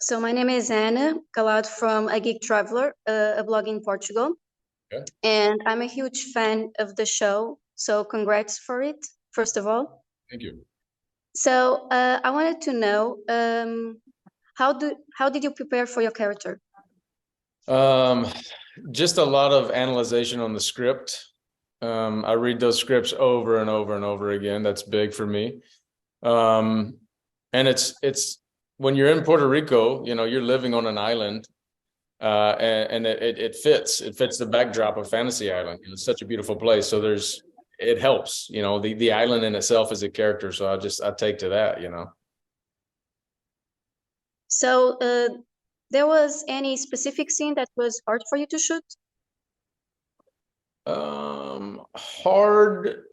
So my name is Ana Calado from a Geek Traveller, a blog in Portugal, Okay. and I'm a huge fan of the show. So congrats for it, first of all. Thank you. So I wanted to know how did you prepare for your character? Just a lot of analyzation on the script. I read those scripts over and over and over again. That's big for me. And it's when you're in Puerto Rico, you're living on an island, and it fits. It fits the backdrop of Fantasy Island. It's such a beautiful place. So it helps. The island in itself is a character. So I take to that. So there was any specific scene that was hard for you to shoot? Hard.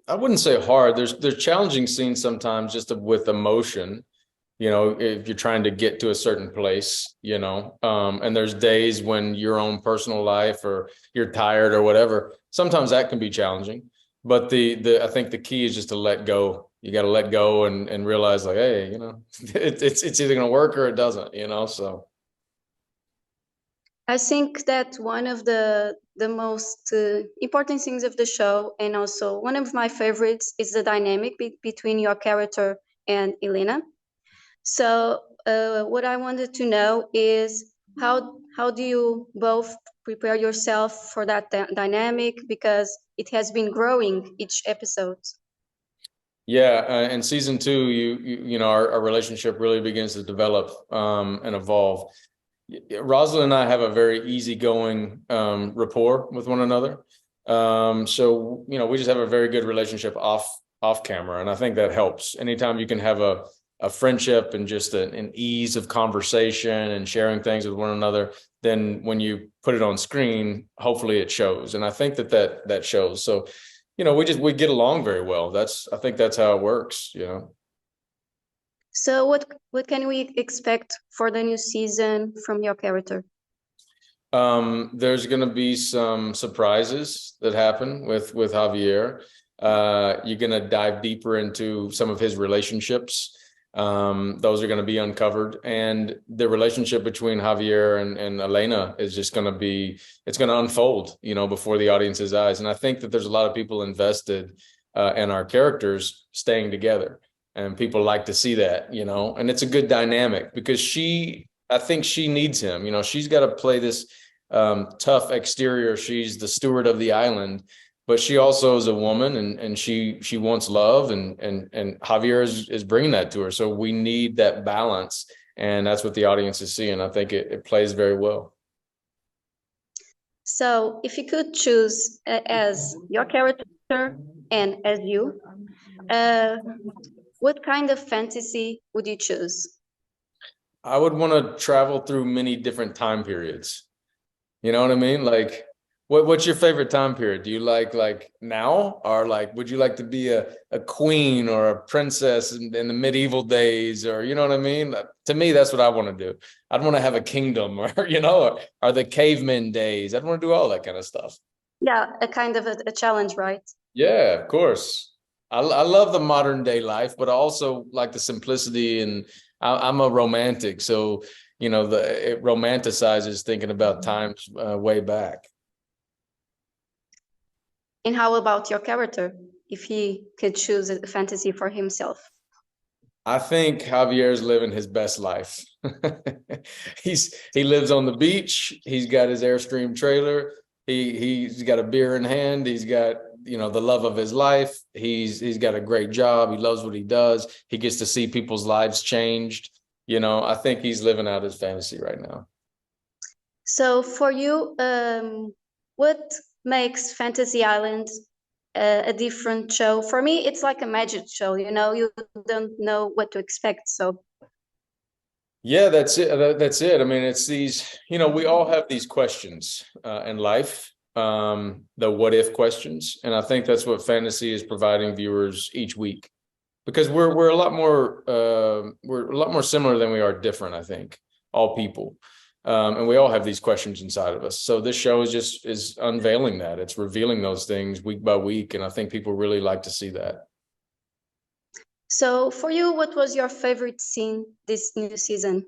I wouldn't say hard. There's challenging scenes sometimes just with emotion, if you're trying to get to a certain place, and there's days when your own personal life or you're tired or whatever. Sometimes that can be challenging, but I think the key is just to let go. You got to let go and realize like, hey, it's either going to work or it doesn't, so. I think that one of the most important things of the show, and also one of my favorites, is the dynamic between your character and Elena. So what I wanted to know is how do you both prepare yourself for that dynamic, because it has been growing each episode. Yeah, in season 2, our relationship really begins to develop and evolve. Rosalind and I have a very easygoing rapport with one another. So, we just have a very good relationship off camera. And I think that helps. Anytime you can have a friendship and just an ease of conversation and sharing things with one another, then when you put it on screen, hopefully it shows. And I think that shows. So, we get along very well. I think that's how it works, So what can we expect for the new season from your character? There's going to be some surprises that happen with Javier. You're going to dive deeper into some of his relationships. Those are going to be uncovered, and the relationship between Javier and Elena is just going to it's going to unfold, before the audience's eyes. And I think that there's a lot of people invested in our characters staying together. And people like to see that, and it's a good dynamic because I think she needs him. She's got to play this tough exterior. She's the steward of the island, but she also is a woman, and she wants love, and Javier is bringing that to her. So we need that balance, and that's what the audience is seeing. I think it plays very well. So if you could choose as your character and as you, what kind of fantasy would you choose? I would want to travel through many different time periods. You know what I mean? Like, what's your favorite time period? Do you like now, or would you like to be a queen or a princess in the medieval days, or you know what I mean? To me, that's what I want to do. I'd want to have a kingdom, or or the caveman days. I'd want to do all that kind of stuff. Yeah, a kind of a challenge, right? Yeah, of course. I love the modern day life, but I also like the simplicity, and I'm a romantic. So, it romanticizes thinking about times way back. And how about your character, if he could choose a fantasy for himself? I think Javier's living his best life. He lives on the beach. He's got his Airstream trailer. He's got a beer in hand. He's got, the love of his life. He's got a great job. He loves what he does. He gets to see people's lives changed. I think he's living out his fantasy right now. So for you, what makes Fantasy Island a different show? For me, it's like a magic show, you don't know what to expect. So yeah, that's it. That's it. I mean, it's these, we all have these questions in life, the what if questions. And I think that's what fantasy is providing viewers each week, because we're a lot more similar than we are different, I think, all people. And we all have these questions inside of us. So this show is unveiling that. It's revealing those things week by week. And I think people really like to see that. So for you, what was your favorite scene this new season?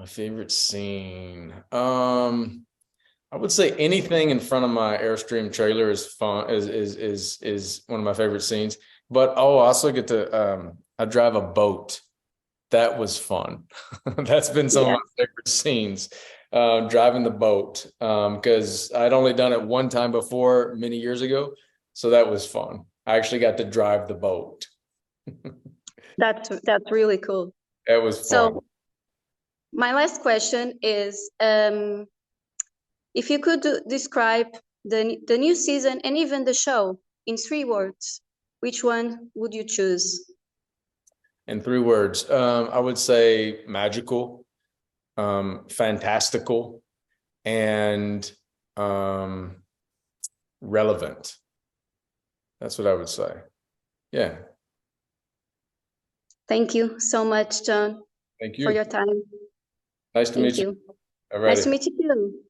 My favorite scene. I would say anything in front of my Airstream trailer is fun. Is one of my favorite scenes. But I also get to I drive a boat. That was fun. That's been some of my favorite scenes. Driving the boat, because I'd only done it one time before many years ago, so that was fun. I actually got to drive the boat. That's really cool. That was fun. So my last question is, if you could describe the new season and even the show in 3 words, which one would you choose? In 3 words, I would say magical, fantastical, and relevant. That's what I would say. Yeah. Thank you so much, John. Thank you For your time. Nice to meet you. You. All right. Nice to meet you too.